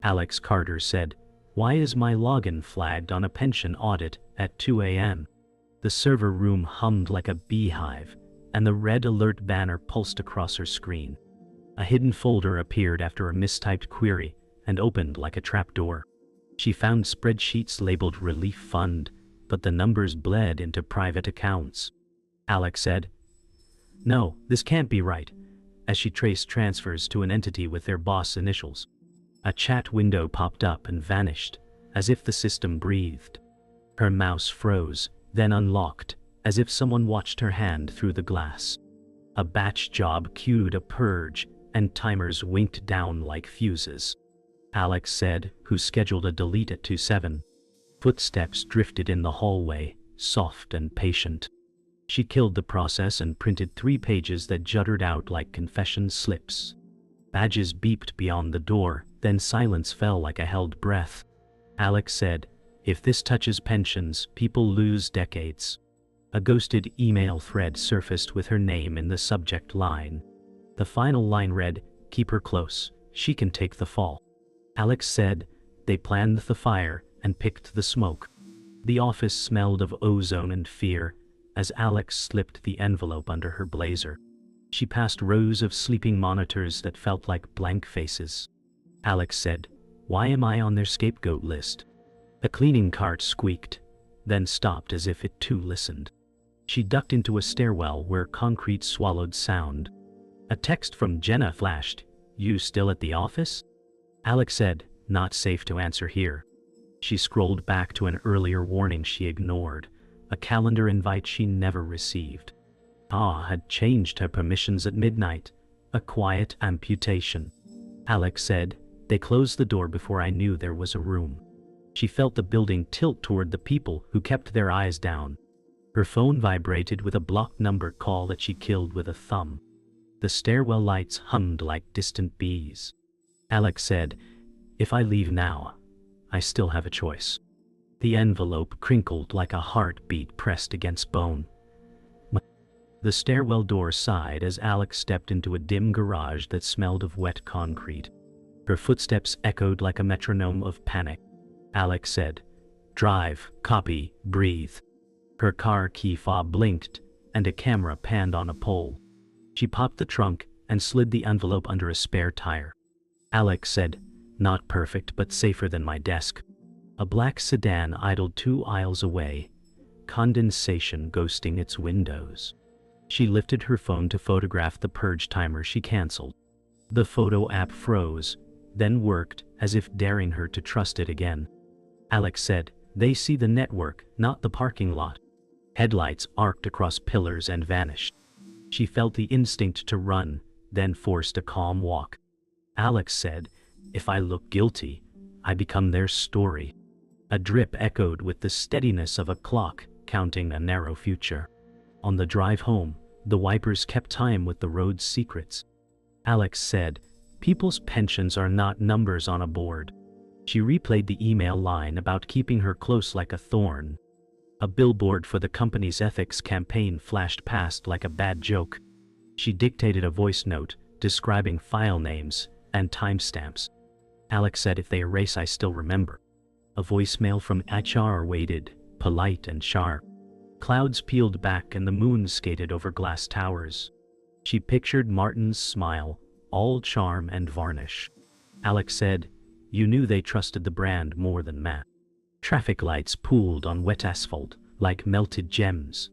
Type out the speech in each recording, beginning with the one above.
Alex Carter said, "Why is my login flagged on a pension audit at 2 a.m.? The server room hummed like a beehive, and the red alert banner pulsed across her screen. A hidden folder appeared after a mistyped query and opened like a trapdoor. She found spreadsheets labeled Relief Fund, but the numbers bled into private accounts. Alex said, "No, this can't be right," as she traced transfers to an entity with their boss initials. A chat window popped up and vanished, as if the system breathed. Her mouse froze, then unlocked, as if someone watched her hand through the glass. A batch job cued a purge, and timers winked down like fuses. Alex said, who scheduled a delete at 2:07. Footsteps drifted in the hallway, soft and patient. She killed the process and printed 3 pages that jutted out like confession slips. Badges beeped beyond the door, then silence fell like a held breath. Alex said, "If this touches pensions, people lose decades." A ghosted email thread surfaced with her name in the subject line. The final line read, "Keep her close, she can take the fall." Alex said, "They planned the fire and picked the smoke." The office smelled of ozone and fear as Alex slipped the envelope under her blazer. She passed rows of sleeping monitors that felt like blank faces. Alex said, "Why am I on their scapegoat list?" A cleaning cart squeaked, then stopped as if it too listened. She ducked into a stairwell where concrete swallowed sound. A text from Jenna flashed, "You still at the office?" Alex said, "Not safe to answer here." She scrolled back to an earlier warning she ignored, a calendar invite she never received. Had changed her permissions at midnight, a quiet amputation. Alex said, "They closed the door before I knew there was a room." She felt the building tilt toward the people who kept their eyes down. Her phone vibrated with a blocked number call that she killed with a thumb. The stairwell lights hummed like distant bees. Alex said, "If I leave now, I still have a choice." The envelope crinkled like a heartbeat pressed against bone. The stairwell door sighed as Alex stepped into a dim garage that smelled of wet concrete. Her footsteps echoed like a metronome of panic. Alex said, "Drive, copy, breathe." Her car key fob blinked, and a camera panned on a pole. She popped the trunk and slid the envelope under a spare tire. Alex said, "Not perfect but safer than my desk." A black sedan idled 2 aisles away, condensation ghosting its windows. She lifted her phone to photograph the purge timer she canceled. The photo app froze, then worked as if daring her to trust it again. Alex said, "They see the network, not the parking lot." Headlights arced across pillars and vanished. She felt the instinct to run, then forced a calm walk. Alex said, "If I look guilty, I become their story." A drip echoed with the steadiness of a clock counting a narrow future. On the drive home, the wipers kept time with the road's secrets. Alex said, "People's pensions are not numbers on a board." She replayed the email line about keeping her close like a thorn. A billboard for the company's ethics campaign flashed past like a bad joke. She dictated a voice note describing file names and timestamps. Alex said, "If they erase, I still remember." A voicemail from HR waited, polite and sharp. Clouds peeled back and the moon skated over glass towers. She pictured Martin's smile, all charm and varnish. Alex said, "You knew they trusted the brand more than Matt." Traffic lights pooled on wet asphalt like melted gems.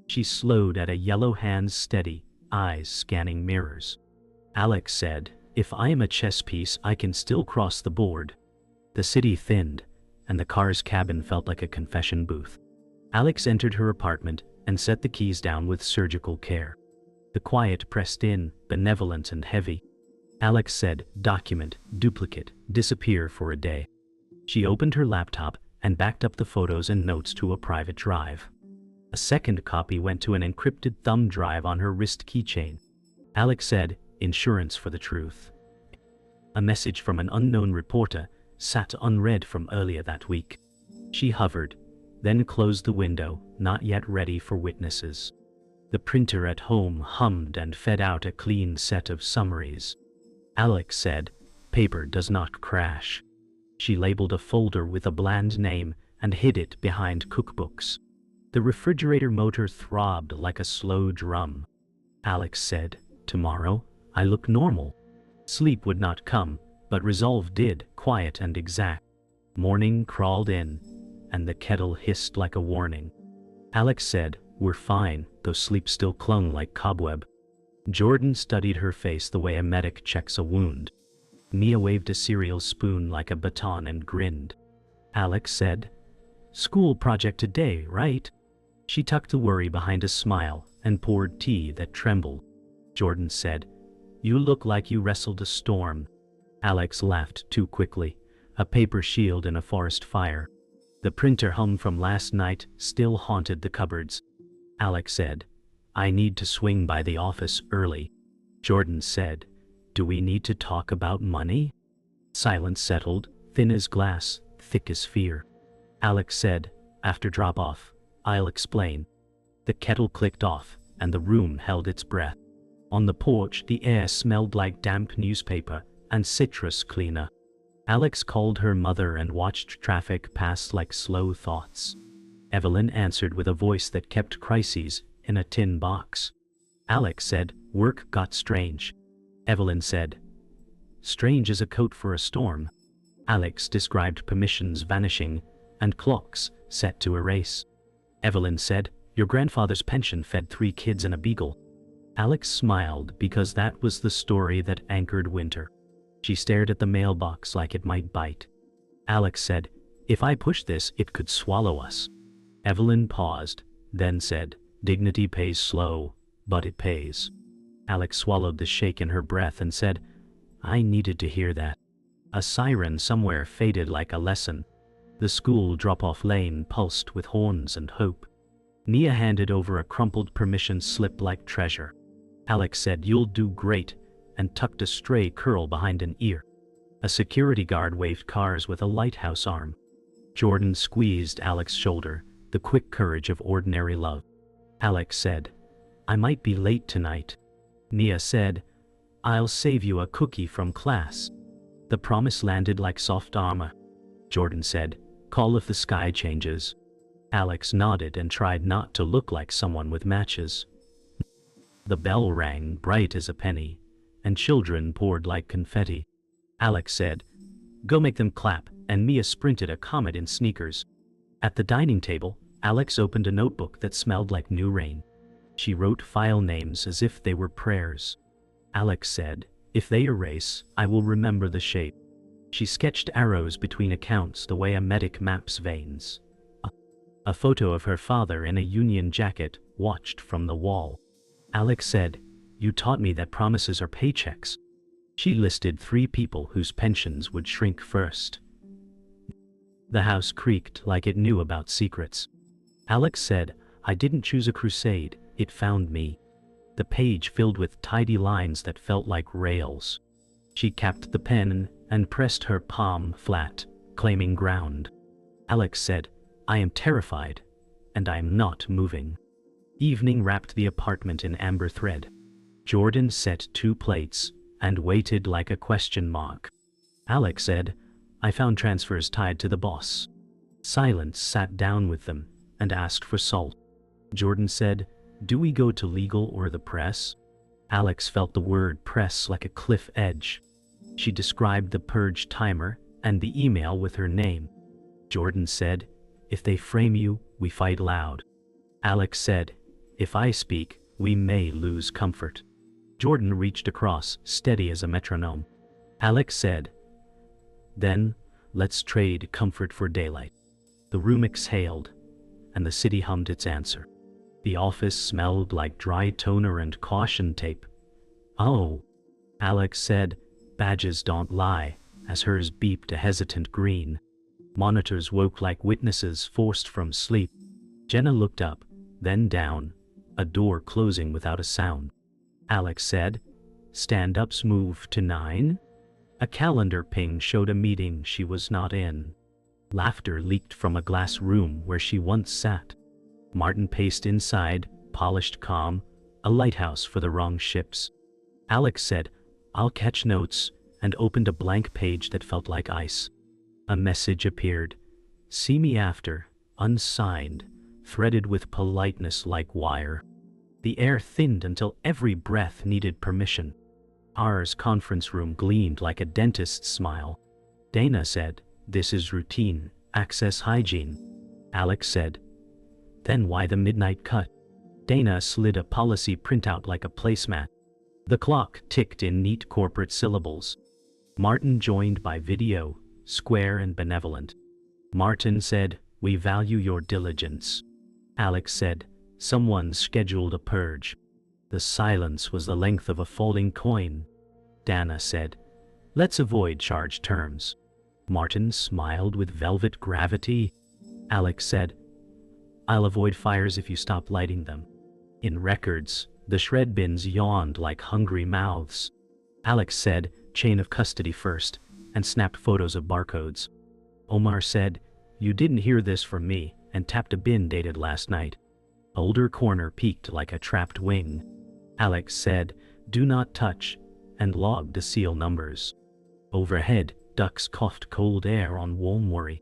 She slowed at a yellow hands steady, eyes scanning mirrors. Alex said, "If I am a chess piece, I can still cross the board." The city thinned, and the car's cabin felt like a confession booth. Alex entered her apartment and set the keys down with surgical care. The quiet pressed in, benevolent and heavy. Alex said, "Document, duplicate, disappear for a day." She opened her laptop and backed up the photos and notes to a private drive. A second copy went to an encrypted thumb drive on her wrist keychain. Alex said, "Insurance for the truth." A message from an unknown reporter sat unread from earlier that week. She hovered, then closed the window, not yet ready for witnesses. The printer at home hummed and fed out a clean set of summaries. Alex said, "Paper does not crash. She labeled a folder with a bland name and hid it behind cookbooks. The refrigerator motor throbbed like a slow drum. Alex said, "Tomorrow, I look normal." Sleep would not come, but resolve did, quiet and exact. Morning crawled in, and the kettle hissed like a warning. Alex said, "We're fine," though sleep still clung like cobweb. Jordan studied her face the way a medic checks a wound. Mia waved a cereal spoon like a baton and grinned. Alex said, "School project today, right?" She tucked the worry behind a smile and poured tea that trembled. Jordan said, "You look like you wrestled a storm." Alex laughed too quickly, a paper shield in a forest fire. The printer hum from last night still haunted the cupboards. Alex said, "I need to swing by the office early." Jordan said, "Do we need to talk about money?" Silence settled, thin as glass, thick as fear. Alex said, "After drop-off, I'll explain." The kettle clicked off, and the room held its breath. On the porch, the air smelled like damp newspaper and citrus cleaner. Alex called her mother and watched traffic pass like slow thoughts. Evelyn answered with a voice that kept crises in a tin box. Alex said, "Work got strange." Evelyn said, "Strange is a coat for a storm." Alex described permissions vanishing and clocks set to erase. Evelyn said, "Your grandfather's pension fed 3 kids and a beagle." Alex smiled because that was the story that anchored winter. She stared at the mailbox like it might bite. Alex said, "If I push this, it could swallow us." Evelyn paused, then said, "Dignity pays slow, but it pays." Alex swallowed the shake in her breath and said, "I needed to hear that." A siren somewhere faded like a lesson. The school drop-off lane pulsed with horns and hope. Nia handed over a crumpled permission slip like treasure. Alex said, "You'll do great," and tucked a stray curl behind an ear. A security guard waved cars with a lighthouse arm. Jordan squeezed Alex's shoulder, the quick courage of ordinary love. Alex said, "I might be late tonight." Nia said, "I'll save you a cookie from class." The promise landed like soft armor. Jordan said, "Call if the sky changes." Alex nodded and tried not to look like someone with matches. The bell rang bright as a penny, and children poured like confetti. Alex said, "Go make them clap," and Mia sprinted a comet in sneakers. At the dining table, Alex opened a notebook that smelled like new rain. She wrote file names as if they were prayers. Alex said, "If they erase, I will remember the shape." She sketched arrows between accounts the way a medic maps veins. A photo of her father in a Union jacket watched from the wall. Alex said, "You taught me that promises are paychecks." She listed 3 people whose pensions would shrink first. The house creaked like it knew about secrets. Alex said, "I didn't choose a crusade, it found me." The page filled with tidy lines that felt like rails. She capped the pen and pressed her palm flat, claiming ground. Alex said, "I am terrified, and I am not moving." Evening wrapped the apartment in amber thread. Jordan set 2 plates and waited like a question mark. Alex said, "I found transfers tied to the boss." Silence sat down with them and asked for salt. Jordan said, "Do we go to legal or the press?" Alex felt the word press like a cliff edge. She described the purge timer and the email with her name. Jordan said, "If they frame you, we fight loud." Alex said, "If I speak, we may lose comfort." Jordan reached across, steady as a metronome. Alex said, "Then, let's trade comfort for daylight." The room exhaled, and the city hummed its answer. The office smelled like dry toner and caution tape. "Oh," Alex said, "badges don't lie," as hers beeped a hesitant green. Monitors woke like witnesses forced from sleep. Jenna looked up, then down, a door closing without a sound. Alex said, "Stand-ups move to 9? A calendar ping showed a meeting she was not in. Laughter leaked from a glass room where she once sat. Martin paced inside, polished calm, a lighthouse for the wrong ships. Alex said, "I'll catch notes," and opened a blank page that felt like ice. A message appeared. See me after, unsigned, threaded with politeness like wire. The air thinned until every breath needed permission. Ours conference room gleamed like a dentist's smile. Dana said, "This is routine, access hygiene." Alex said, "Then why the midnight cut?" Dana slid a policy printout like a placemat. The clock ticked in neat corporate syllables. Martin joined by video, square and benevolent. Martin said, "We value your diligence." Alex said, "Someone scheduled a purge." The silence was the length of a falling coin. Dana said, "Let's avoid charged terms." Martin smiled with velvet gravity. Alex said, "I'll avoid fires if you stop lighting them." In records, the shred bins yawned like hungry mouths. Alex said, "Chain of custody first," and snapped photos of barcodes. Omar said, "You didn't hear this from me," and tapped a bin dated last night. Older corner peaked like a trapped wing. Alex said, "Do not touch," and logged the seal numbers. Overhead, ducks coughed cold air on warm worry.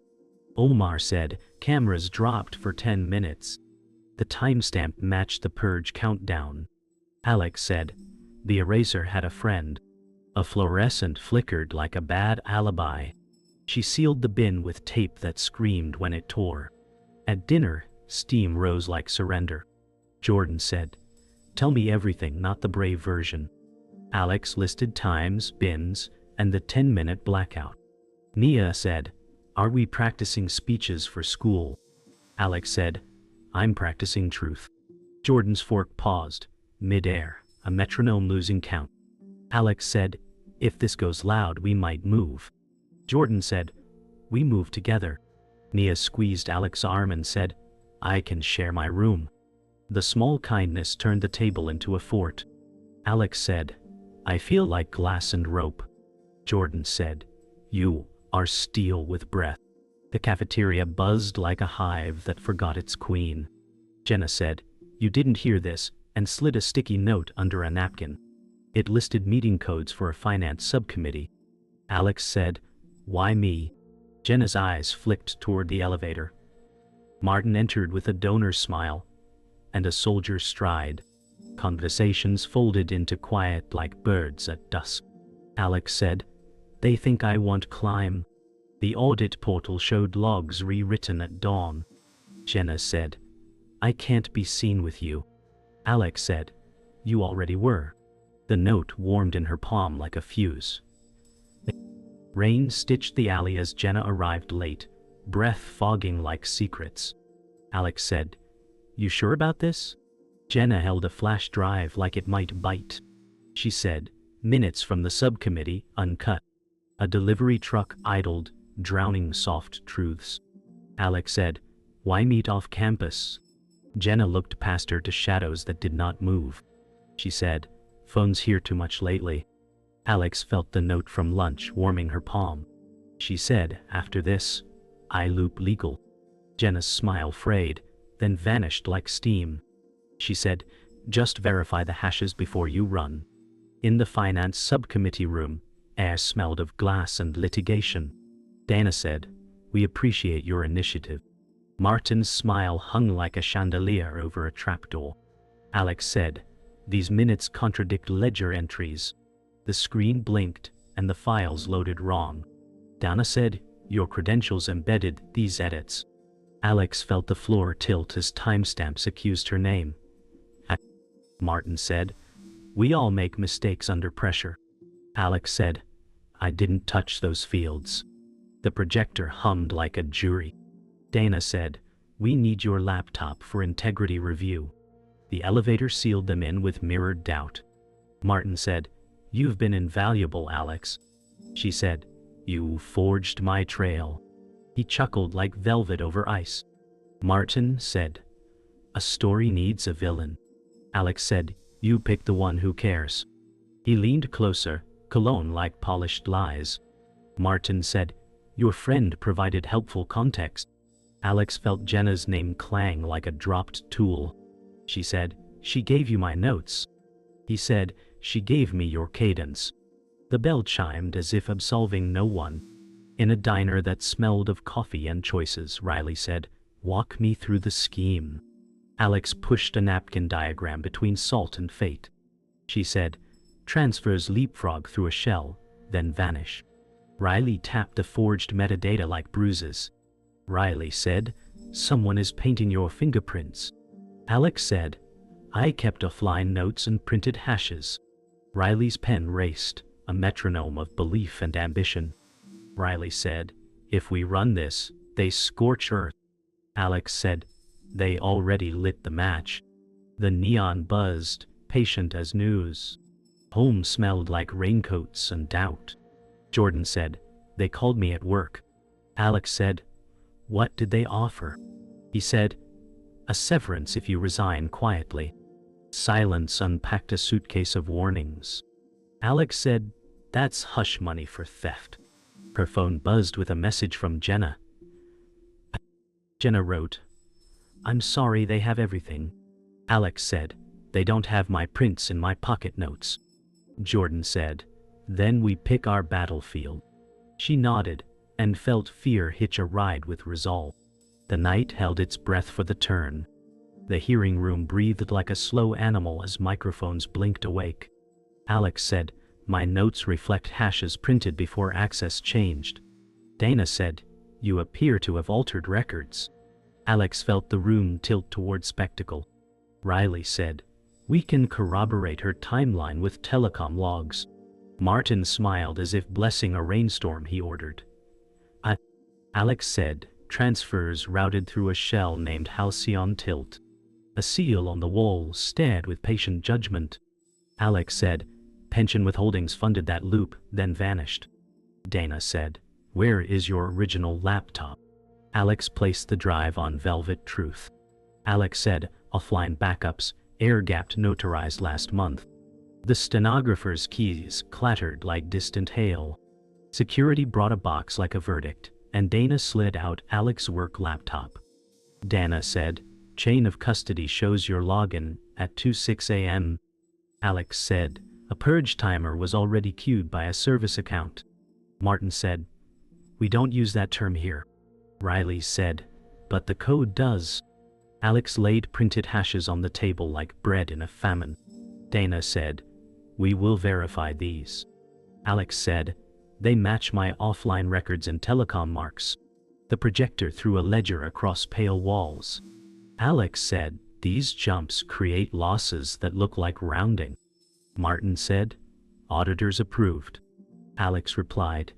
Omar said, "Cameras dropped for 10 minutes." The timestamp matched the purge countdown. Alex said, "The eraser had a friend." A fluorescent flickered like a bad alibi. She sealed the bin with tape that screamed when it tore. At dinner, steam rose like surrender. Jordan said, "Tell me everything, not the brave version." Alex listed times, bins, and the 10-minute blackout. Nia said, "Are we practicing speeches for school?" Alex said, "I'm practicing truth." Jordan's fork paused, mid-air, a metronome losing count. Alex said, "If this goes loud, we might move." Jordan said, "We move together." Nia squeezed Alex's arm and said, "I can share my room." The small kindness turned the table into a fort. Alex said, "I feel like glass and rope." Jordan said, "You are steel with breath." The cafeteria buzzed like a hive that forgot its queen. Jenna said, "You didn't hear this," and slid a sticky note under a napkin. It listed meeting codes for a finance subcommittee. Alex said, "Why me?" Jenna's eyes flicked toward the elevator. Martin entered with a donor's smile and a soldier's stride. Conversations folded into quiet like birds at dusk. Alex said, "They think I want climb." The audit portal showed logs rewritten at dawn. Jenna said, "I can't be seen with you." Alex said, "You already were." The note warmed in her palm like a fuse. Rain stitched the alley as Jenna arrived late, breath fogging like secrets. Alex said, "You sure about this?" Jenna held a flash drive like it might bite. She said, "Minutes from the subcommittee, uncut." A delivery truck idled, drowning soft truths. Alex said, "Why meet off campus?" Jenna looked past her to shadows that did not move. She said, "Phone's here too much lately." Alex felt the note from lunch warming her palm. She said, "After this, I loop legal." Jenna's smile frayed, then vanished like steam. She said, "Just verify the hashes before you run." In the finance subcommittee room, air smelled of glass and litigation. Dana said, "We appreciate your initiative." Martin's smile hung like a chandelier over a trapdoor. Alex said, "These minutes contradict ledger entries." The screen blinked, and the files loaded wrong. Dana said, "Your credentials embedded these edits." Alex felt the floor tilt as timestamps accused her name. Martin said, "We all make mistakes under pressure." Alex said, "I didn't touch those fields." The projector hummed like a jury. Dana said, "We need your laptop for integrity review." The elevator sealed them in with mirrored doubt. Martin said, "You've been invaluable, Alex." She said, "You forged my trail." He chuckled like velvet over ice. Martin said, "A story needs a villain." Alex said, "You pick the one who cares." He leaned closer, cologne like polished lies. Martin said, "Your friend provided helpful context." Alex felt Jenna's name clang like a dropped tool. She said, "She gave you my notes." He said, "She gave me your cadence." The bell chimed as if absolving no one. In a diner that smelled of coffee and choices, Riley said, "Walk me through the scheme." Alex pushed a napkin diagram between salt and fate. She said, "Transfers leapfrog through a shell, then vanish." Riley tapped the forged metadata like bruises. Riley said, "Someone is painting your fingerprints." Alex said, "I kept offline notes and printed hashes." Riley's pen raced, a metronome of belief and ambition. Riley said, "If we run this, they scorch Earth." Alex said, "They already lit the match." The neon buzzed, patient as news. Home smelled like raincoats and doubt. Jordan said, "They called me at work." Alex said, "What did they offer?" He said, "A severance if you resign quietly." Silence unpacked a suitcase of warnings. Alex said, "That's hush money for theft." Her phone buzzed with a message from Jenna. Jenna wrote, "I'm sorry, they have everything." Alex said, "They don't have my prints in my pocket notes." Jordan said, "Then we pick our battlefield." She nodded and felt fear hitch a ride with resolve. The night held its breath for the turn. The hearing room breathed like a slow animal as microphones blinked awake. Alex said, "My notes reflect hashes printed before access changed." Dana said, "You appear to have altered records." Alex felt the room tilt toward spectacle. Riley said, "We can corroborate her timeline with telecom logs." Martin smiled as if blessing a rainstorm he ordered. Alex said, "Transfers routed through a shell named Halcyon Tilt." A seal on the wall stared with patient judgment. Alex said, "Pension withholdings funded that loop, then vanished." Dana said, "Where is your original laptop?" Alex placed the drive on Velvet Truth. Alex said, "Offline backups, air-gapped notarized last month." The stenographer's keys clattered like distant hail. Security brought a box like a verdict, and Dana slid out Alex's work laptop. Dana said, "Chain of custody shows your login at 2:06 a.m. Alex said, "A purge timer was already queued by a service account." Martin said, "We don't use that term here." Riley said, "But the code does." Alex laid printed hashes on the table like bread in a famine. Dana said, "We will verify these." Alex said, "They match my offline records and telecom marks." The projector threw a ledger across pale walls. Alex said, "These jumps create losses that look like rounding." Martin said, "Auditors approved." Alex replied,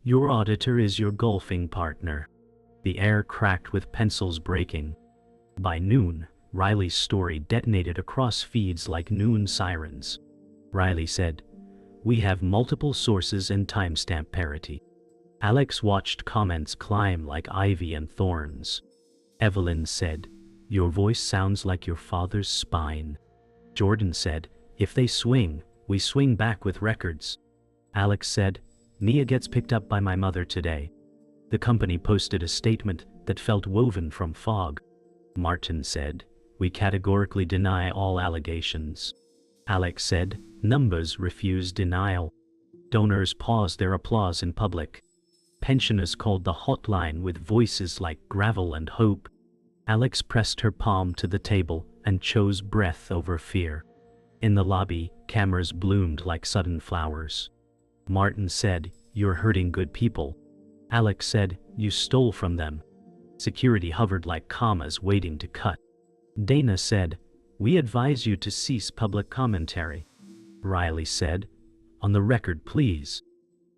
"Your auditor is your golfing partner." The air cracked with pencils breaking. By noon, Riley's story detonated across feeds like noon sirens. Riley said, "We have multiple sources and timestamp parity." Alex watched comments climb like ivy and thorns. Evelyn said, "Your voice sounds like your father's spine." Jordan said, "If they swing, we swing back with records." Alex said, "Mia gets picked up by my mother today." The company posted a statement that felt woven from fog. Martin said, "We categorically deny all allegations." Alex said, "Numbers refuse denial." Donors paused their applause in public. Pensioners called the hotline with voices like gravel and hope. Alex pressed her palm to the table and chose breath over fear. In the lobby, cameras bloomed like sudden flowers. Martin said, "You're hurting good people." Alex said, "You stole from them." Security hovered like commas waiting to cut. Dana said, "We advise you to cease public commentary." Riley said, "On the record, please."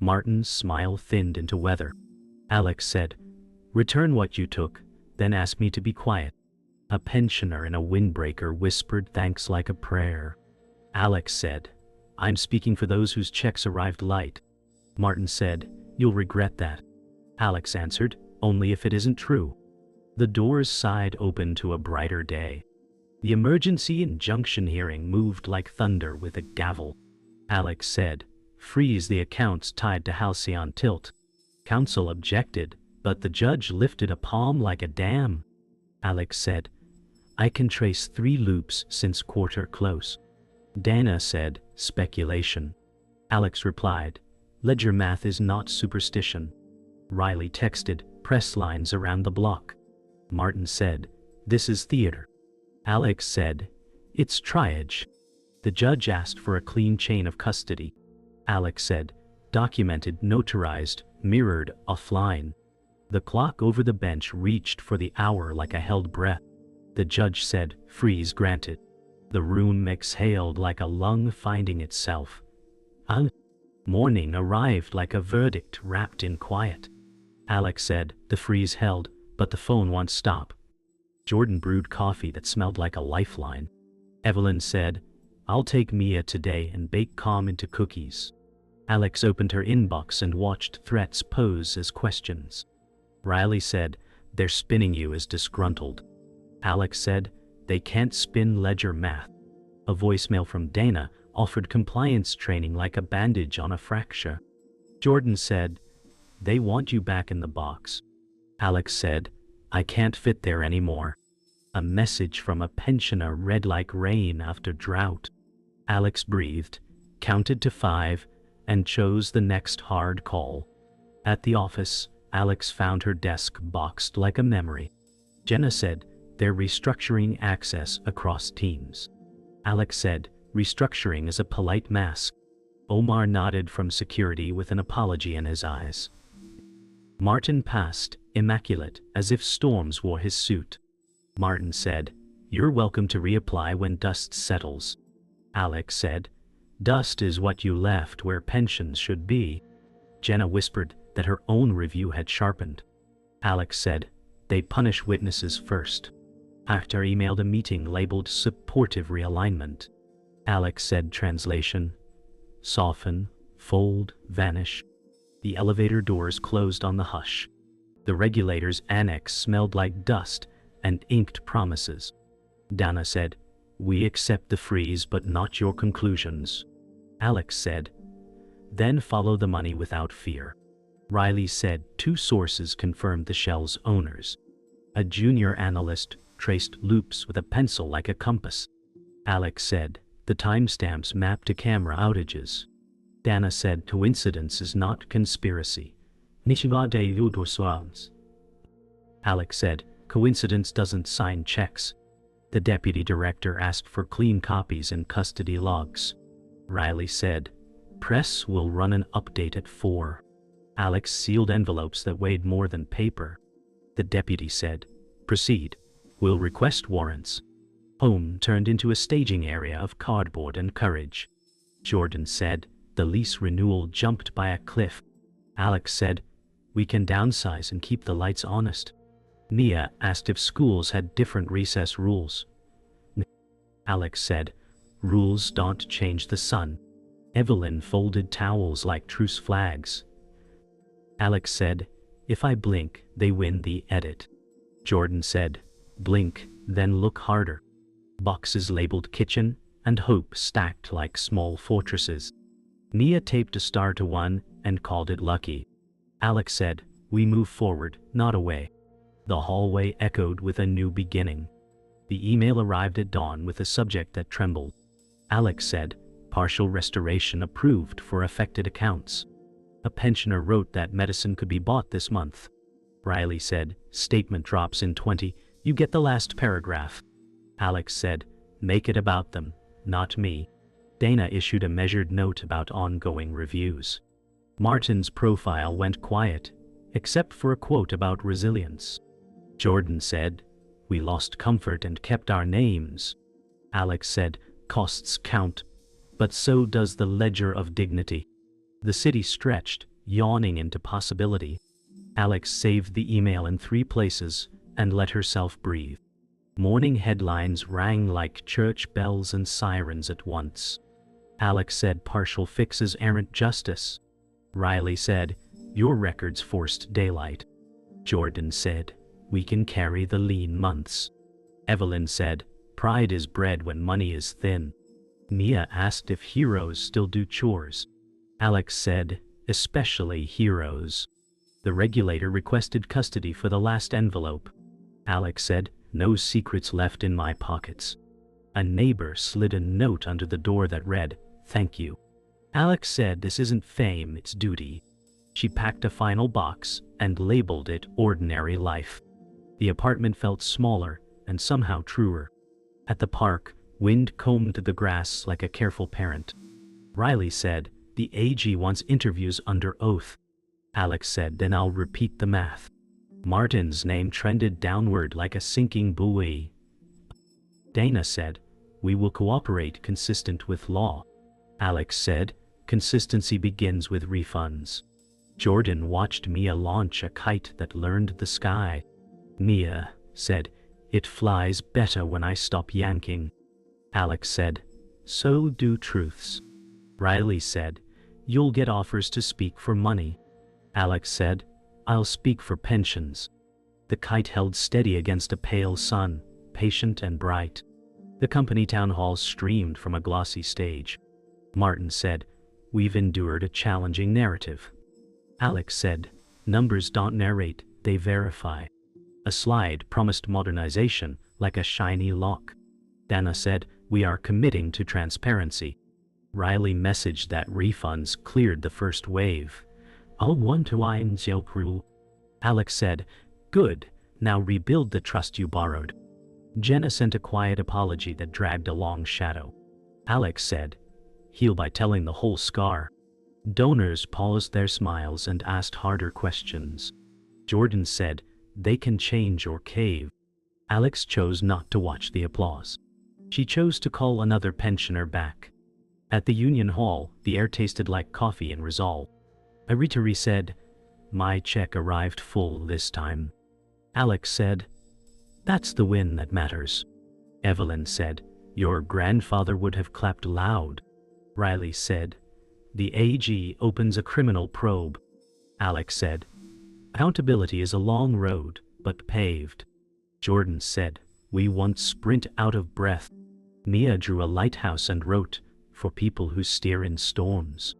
Martin's smile thinned into weather. Alex said, "Return what you took, then ask me to be quiet." A pensioner in a windbreaker whispered thanks like a prayer. Alex said, "I'm speaking for those whose checks arrived light." Martin said, "You'll regret that." Alex answered, "Only if it isn't true." The doors sighed open to a brighter day. The emergency injunction hearing moved like thunder with a gavel. Alex said, "Freeze the accounts tied to Halcyon Tilt." Counsel objected, but the judge lifted a palm like a dam. Alex said, "I can trace 3 loops since quarter close." Dana said, "Speculation." Alex replied, "Ledger math is not superstition." Riley texted, "Press lines around the block." Martin said, "This is theater." Alex said, "It's triage." The judge asked for a clean chain of custody. Alex said, "Documented, notarized, mirrored, offline." The clock over the bench reached for the hour like a held breath. The judge said, "Freeze granted." The room exhaled like a lung finding itself. Morning arrived like a verdict wrapped in quiet. Alex said, "The freeze held, but the phone won't stop." Jordan brewed coffee that smelled like a lifeline. Evelyn said, "I'll take Mia today and bake calm into cookies." Alex opened her inbox and watched threats pose as questions. Riley said, "They're spinning you as disgruntled." Alex said, "They can't spin ledger math." A voicemail from Dana offered compliance training like a bandage on a fracture. Jordan said, "They want you back in the box." Alex said, "I can't fit there anymore." A message from a pensioner read like rain after drought. Alex breathed, counted to 5, and chose the next hard call. At the office, Alex found her desk boxed like a memory. Jenna said, "They're restructuring access across teams." Alex said, "Restructuring is a polite mask." Omar nodded from security with an apology in his eyes. Martin passed, immaculate, as if storms wore his suit. Martin said, "You're welcome to reapply when dust settles." Alex said, "Dust is what you left where pensions should be." Jenna whispered that her own review had sharpened. Alex said, "They punish witnesses first." Actor emailed a meeting labeled "Supportive Realignment." Alex said, translation, "Soften, fold, vanish." The elevator doors closed on the hush. The regulator's annex smelled like dust and inked promises. Dana said, "We accept the freeze but not your conclusions." Alex said, "Then follow the money without fear." Riley said 2 sources confirmed the shell's owners. A junior analyst traced loops with a pencil like a compass. Alex said, "The timestamps map to camera outages." Dana said, "Coincidence is not conspiracy." Alex said, "Coincidence doesn't sign checks." The deputy director asked for clean copies and custody logs. Riley said, "Press will run an update at 4. Alex sealed envelopes that weighed more than paper. The deputy said, "Proceed. We'll request warrants." Home turned into a staging area of cardboard and courage. Jordan said, "The lease renewal jumped by a cliff." Alex said, "We can downsize and keep the lights honest." Mia asked if schools had different recess rules. Alex said, "Rules don't change the sun." Evelyn folded towels like truce flags. Alex said, "If I blink, they win the edit." Jordan said, "Blink, then look harder." Boxes labeled kitchen and hope stacked like small fortresses. Mia taped a star to one and called it lucky. Alex said, "We move forward, not away." The hallway echoed with a new beginning. The email arrived at dawn with a subject that trembled. Alex said, "Partial restoration approved for affected accounts." A pensioner wrote that medicine could be bought this month. Riley said, "Statement drops in 20, you get the last paragraph." Alex said, "Make it about them, not me." Dana issued a measured note about ongoing reviews. Martin's profile went quiet, except for a quote about resilience. Jordan said, "We lost comfort and kept our names." Alex said, "Costs count, but so does the ledger of dignity." The city stretched, yawning into possibility. Alex saved the email in 3 places and let herself breathe. Morning headlines rang like church bells and sirens at once. Alex said, "Partial fixes aren't justice." Riley said, "Your records forced daylight." Jordan said, "We can carry the lean months." Evelyn said, "Pride is bred when money is thin." Mia asked if heroes still do chores. Alex said, "Especially heroes." The regulator requested custody for the last envelope. Alex said, "No secrets left in my pockets." A neighbor slid a note under the door that read, "Thank you." Alex said, "This isn't fame, it's duty." She packed a final box and labeled it Ordinary Life. The apartment felt smaller and somehow truer. At the park, Wind combed the grass like a careful parent. Riley said, "The AG wants interviews under oath." Alex said, "Then I'll repeat the math." Martin's name trended downward like a sinking buoy. Dana said, "We will cooperate consistent with law." Alex said, "Consistency begins with refunds." Jordan watched Mia launch a kite that learned the sky. Mia said, "It flies better when I stop yanking." Alex said, "So do truths." Riley said, "You'll get offers to speak for money." Alex said, "I'll speak for pensions." The kite held steady against a pale sun, patient and bright. The company town hall streamed from a glossy stage. Martin said, "We've endured a challenging narrative." Alex said, "Numbers don't narrate, they verify." A slide promised modernization like a shiny lock. Dana said, "We are committing to transparency." Riley messaged that refunds cleared the first wave. "I'll want to wine crew." Alex said, "Good, now rebuild the trust you borrowed." Jenna sent a quiet apology that dragged a long shadow. Alex said, "Heal by telling the whole scar." Donors paused their smiles and asked harder questions. Jordan said, "They can change or cave." Alex chose not to watch the applause. She chose to call another pensioner back. At the Union Hall, the air tasted like coffee and resolve. A retiree said, "My check arrived full this time." Alex said, "That's the win that matters." Evelyn said, "Your grandfather would have clapped loud." Riley said, "The AG opens a criminal probe." Alex said, "Accountability is a long road, but paved." Jordan said, "We once sprint out of breath." Mia drew a lighthouse and wrote, "For people who steer in storms."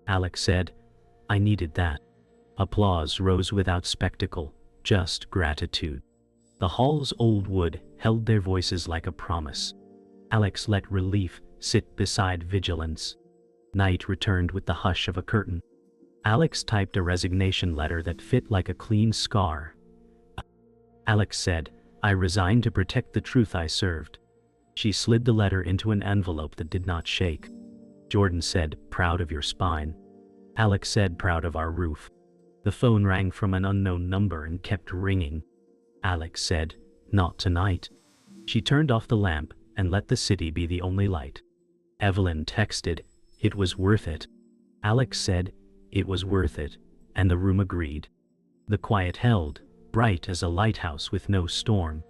Alex said, "I needed that." Applause rose without spectacle, just gratitude. The hall's old wood held their voices like a promise. Alex let relief sit beside vigilance. Night returned with the hush of a curtain. Alex typed a resignation letter that fit like a clean scar. Alex said, "I resign to protect the truth I served." She slid the letter into an envelope that did not shake. Jordan said, "Proud of your spine." Alex said, "Proud of our roof." The phone rang from an unknown number and kept ringing. Alex said, "Not tonight." She turned off the lamp and let the city be the only light. Evelyn texted, "It was worth it." Alex said, "It was worth it," and the room agreed. The quiet held, bright as a lighthouse with no storm.